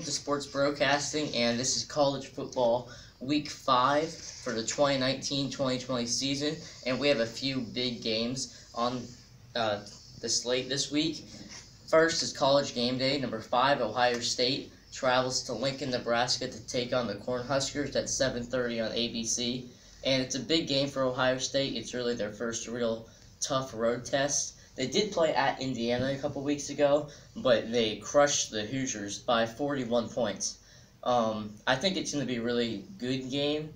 Welcome to Sports Broadcasting, and this is college football week 5 for the 2019-2020 season, and we have a few big games on the slate this week. First is College Game Day. Number 5, Ohio State travels to Lincoln, Nebraska to take on the Cornhuskers at 7:30 on ABC, and it's a big game for Ohio State. It's really their first real tough road test. They did play at Indiana a couple weeks ago, but they crushed the Hoosiers by 41 points. I think it's going to be a really good game.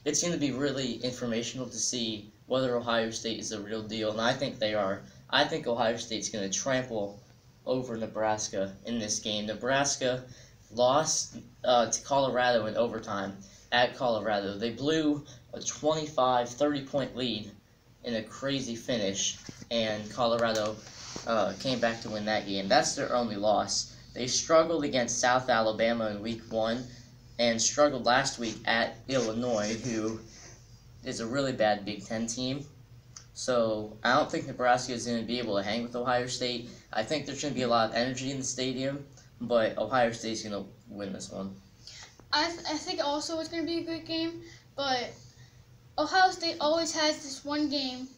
It's going to be really informational to see whether Ohio State is the real deal, and I think they are. I think Ohio State's going to trample over Nebraska in this game. Nebraska lost to Colorado in overtime at Colorado. They blew a 30-point lead in a crazy finish, and Colorado came back to win that game. That's their only loss. They struggled against South Alabama in Week 1 and struggled last week at Illinois, who is a really bad Big Ten team. So I don't think Nebraska is going to be able to hang with Ohio State. I think there's going to be a lot of energy in the stadium, but Ohio State's going to win this one. I think also it's going to be a good game, but Ohio State always has this one game,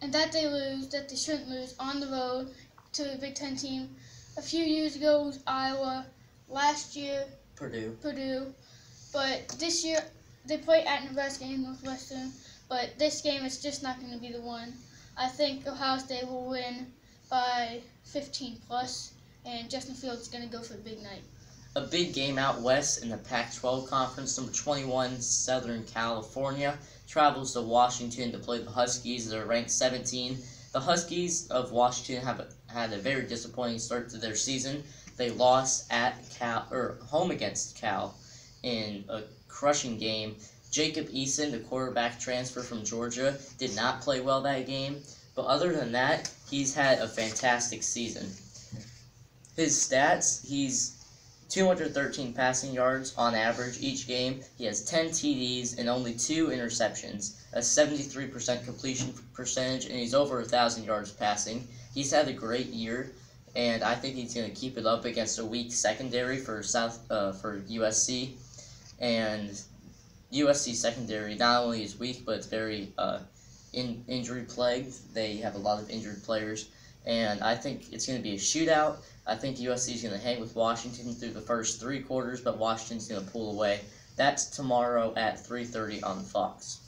and that they lose, that they shouldn't lose, on the road to a Big Ten team. A few years ago it was Iowa. Last year, Purdue. But this year, they play at Nebraska and Northwestern, but this game is just not going to be the one. I think Ohio State will win by 15 plus, and Justin Fields is going to go for a big night. A big game out west in the Pac-12 Conference. Number 21, Southern California travels to Washington to play the Huskies. They're ranked 17. The Huskies of Washington have had a very disappointing start to their season. They lost at home against Cal in a crushing game. Jacob Eason, the quarterback transfer from Georgia, did not play well that game. But other than that, he's had a fantastic season. His stats, he's 213 passing yards on average each game. He has 10 TDs and only 2 interceptions, a 73% completion percentage, and he's over 1,000 yards passing. He's had a great year, and I think he's going to keep it up against a weak secondary for USC. And USC secondary not only is weak, but it's very injury plagued. They have a lot of injured players, and I think it's going to be a shootout. I think USC is going to hang with Washington through the first 3 quarters, but Washington's going to pull away. That's tomorrow at 3:30 on Fox.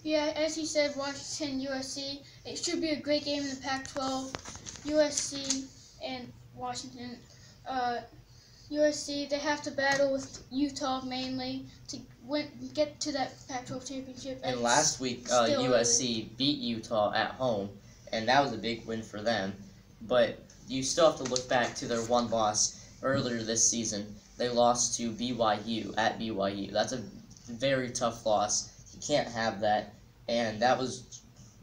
Yeah, as you said, Washington, USC. It should be a great game in the Pac-12. USC and Washington. USC, they have to battle with Utah mainly to get to that Pac-12 championship. And last week, USC beat Utah at home, and that was a big win for them. But you still have to look back to their one loss earlier this season. They lost to BYU at BYU. That's a very tough loss. You can't have that. And that was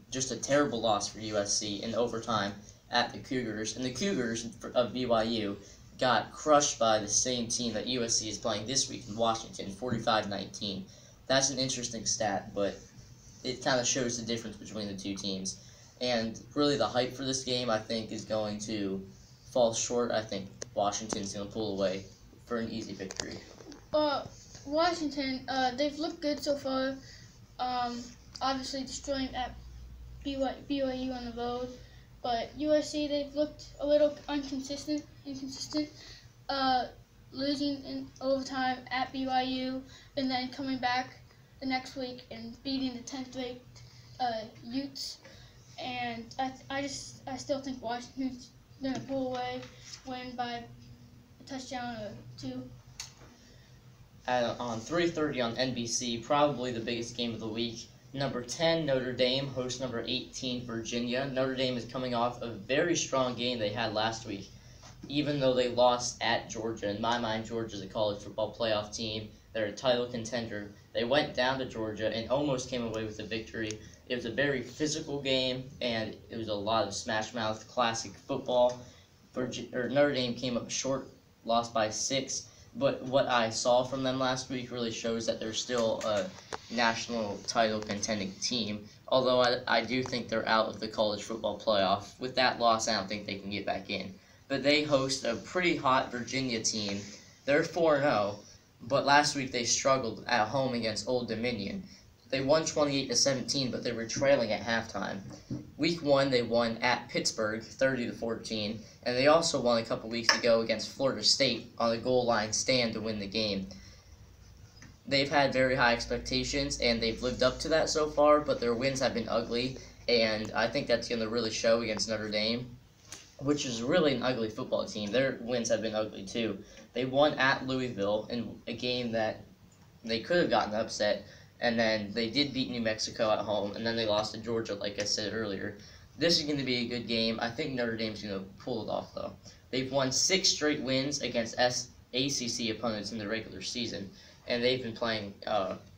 just a terrible loss for USC in overtime at the Cougars. And the Cougars of BYU got crushed by the same team that USC is playing this week in Washington, 45-19. That's an interesting stat, but it kind of shows the difference between the two teams. And really the hype for this game, I think, is going to fall short. I think Washington's going to pull away for an easy victory. Washington, they've looked good so far. Obviously destroying at BYU on the road. But USC, they've looked a little inconsistent. Losing in overtime at BYU, and then coming back the next week and beating the 10th-ranked Utes. And I still think Washington's gonna pull away, win by a touchdown or 2. On 3:30 on NBC, probably the biggest game of the week. Number 10, Notre Dame, hosts number 18, Virginia. Notre Dame is coming off a very strong game they had last week, even though they lost at Georgia. In my mind, Georgia's a college football playoff team. They're a title contender. They went down to Georgia and almost came away with a victory. It was a very physical game, and it was a lot of smash-mouth classic football. Notre Dame came up short, lost by 6. But what I saw from them last week really shows that they're still a national title contending team, although I do think they're out of the college football playoff. With that loss, I don't think they can get back in. But they host a pretty hot Virginia team They're 4-0, but last week they struggled at home against Old Dominion. They won 28-17, but they were trailing at halftime. Week 1, they won at Pittsburgh, 30-14, and they also won a couple weeks ago against Florida State on a goal line stand to win the game. They've had very high expectations, and they've lived up to that so far, but their wins have been ugly, and I think that's going to really show against Notre Dame, which is really an ugly football team. Their wins have been ugly too. They won at Louisville in a game that they could have gotten upset, and then they did beat New Mexico at home, and then they lost to Georgia, like I said earlier. This is going to be a good game. I think Notre Dame's going to pull it off, though. They've won 6 straight wins against ACC opponents in the regular season, and they've been playing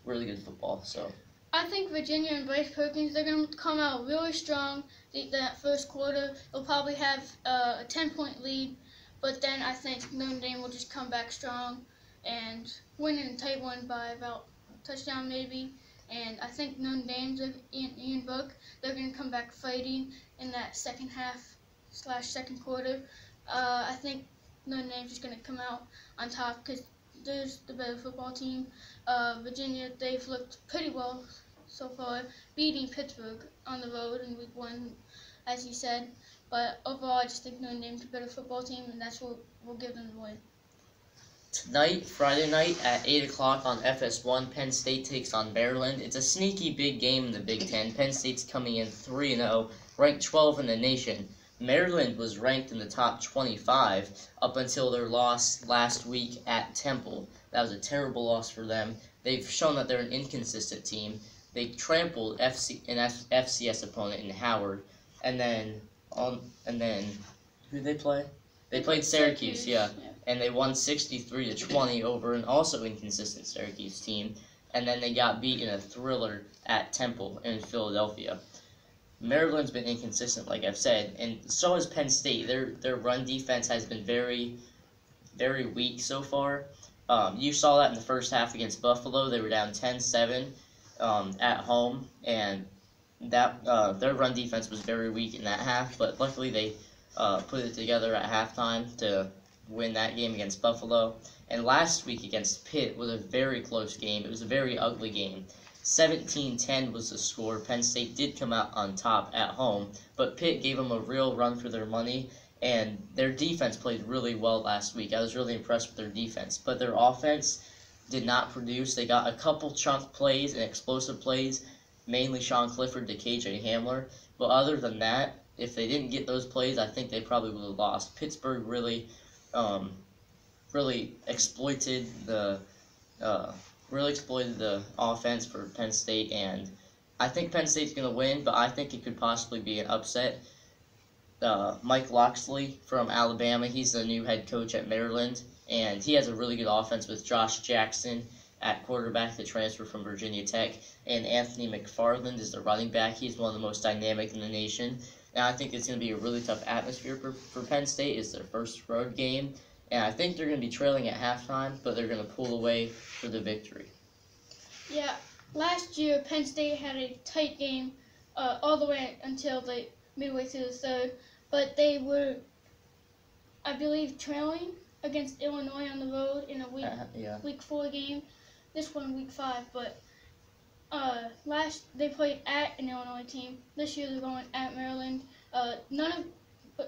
really good football. So I think Virginia and Bryce Perkins, they're going to come out really strong that first quarter. They'll probably have a 10-point lead, but then I think Notre Dame will just come back strong and win in a tight one by about a touchdown maybe. And I think Notre Dame's Ian Book, they're going to come back fighting in that second half/second quarter. I think Notre Dame's just going to come out on top because there's the better football team. Virginia, they've looked pretty well so far, beating Pittsburgh on the road in week 1, as you said. But overall, I just think Notre Dame's a better football team, and that's what will give them the win. Tonight, Friday night at 8 o'clock on FS1, Penn State takes on Maryland. It's a sneaky big game in the Big Ten. Penn State's coming in 3-0, ranked 12 in the nation. Maryland was ranked in the top 25 up until their loss last week at Temple. That was a terrible loss for them. They've shown that they're an inconsistent team. They trampled an FCS opponent in Howard, and then who did they play? They played Syracuse, yeah, and they won 63-20 over an also inconsistent Syracuse team, and then they got beat in a thriller at Temple in Philadelphia. Maryland's been inconsistent, like I've said, and so has Penn State. Their run defense has been very, very weak so far. You saw that in the first half against Buffalo. They were down 10-7 at home, and that their run defense was very weak in that half. But luckily, they put it together at halftime to win that game against Buffalo. And last week against Pitt was a very close game. It was a very ugly game. 17-10 was the score. Penn State did come out on top at home, but Pitt gave them a real run for their money, and their defense played really well last week. I was really impressed with their defense, but their offense did not produce. They got a couple chunk plays and explosive plays, mainly Sean Clifford to KJ Hamler, but other than that, if they didn't get those plays, I think they probably would have lost. Pittsburgh really exploited the offense for Penn State, and I think Penn State's going to win, but I think it could possibly be an upset. Mike Locksley from Alabama, he's the new head coach at Maryland, and he has a really good offense with Josh Jackson at quarterback, the transfer from Virginia Tech, and Anthony McFarland is the running back. He's one of the most dynamic in the nation. And I think it's going to be a really tough atmosphere for Penn State. It's their first road game, and I think they're going to be trailing at halftime, but they're going to pull away for the victory. Yeah, last year Penn State had a tight game all the way until midway through the third, but they were, I believe, trailing against Illinois on the road in a week 4 game. This one week 5, but they played at an Illinois team. This year they're going at Maryland.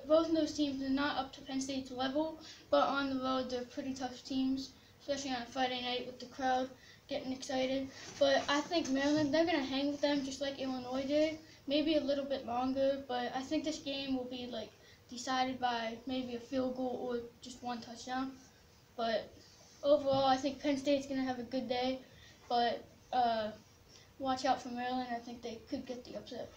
Both of those teams are not up to Penn State's level, but on the road they're pretty tough teams, especially on a Friday night with the crowd getting excited. But I think Maryland, they're going to hang with them just like Illinois did, maybe a little bit longer, but I think this game will be decided by maybe a field goal or just 1 touchdown. But overall, I think Penn State's going to have a good day, but watch out for Maryland. I think they could get the upset.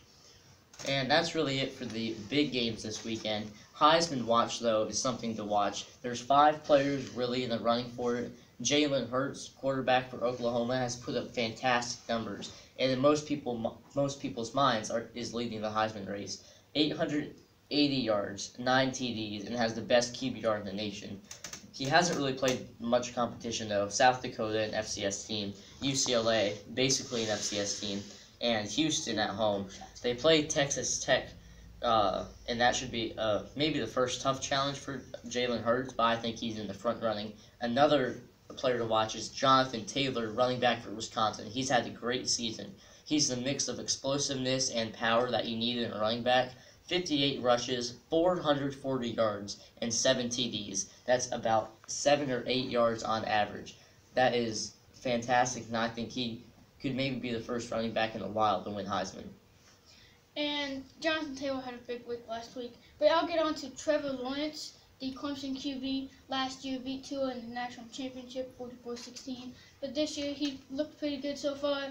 And that's really it for the big games this weekend. Heisman Watch, though, is something to watch. There's 5 players really in the running for it. Jalen Hurts, quarterback for Oklahoma, has put up fantastic numbers, and in most people's minds is leading the Heisman race. 880 yards, 9 TDs, and has the best QBR in the nation. He hasn't really played much competition, though. South Dakota, an FCS team. UCLA, basically an FCS team. And Houston at home. They play Texas Tech and that should be maybe the first tough challenge for Jalen Hurts, but I think he's in the front running. Another player to watch is Jonathan Taylor, running back for Wisconsin. He's had a great season. He's the mix of explosiveness and power that you need in a running back. 58 rushes, 440 yards, and 7 TDs. That's about 7 or 8 yards on average. That is fantastic, and I think he could maybe be the first running back in a while to win Heisman. And Jonathan Taylor had a big week last week. But I'll get on to Trevor Lawrence, the Clemson QB. Last year beat Tua in the national championship, 44-16. But this year he looked pretty good so far.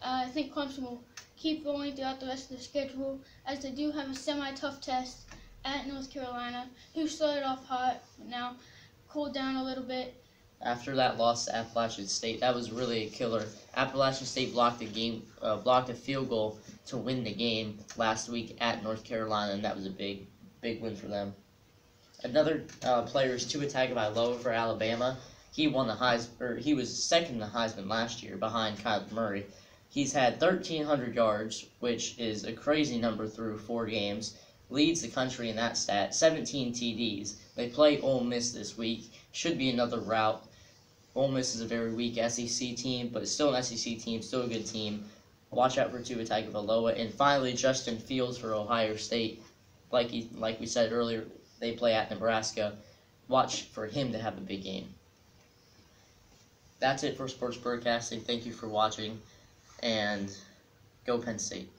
I think Clemson will keep going throughout the rest of the schedule, as they do have a semi-tough test at North Carolina, who started off hot, but now cooled down a little bit. After that loss to Appalachian State, that was really a killer. Appalachian State blocked a field goal to win the game last week at North Carolina, and that was a big win for them. Another player is Tua Tagovailoa for Alabama. He won the Heisman, he was second in the Heisman last year behind Kyler Murray. He's had 1,300 yards, which is a crazy number through 4 games. Leads the country in that stat. 17 TDs. They play Ole Miss this week. Should be another rout. Ole Miss is a very weak SEC team, but it's still an SEC team, still a good team. Watch out for Tua Tagovailoa. And finally, Justin Fields for Ohio State. Like we said earlier, they play at Nebraska. Watch for him to have a big game. That's it for Sports Broadcasting. Thank you for watching, and go Penn State.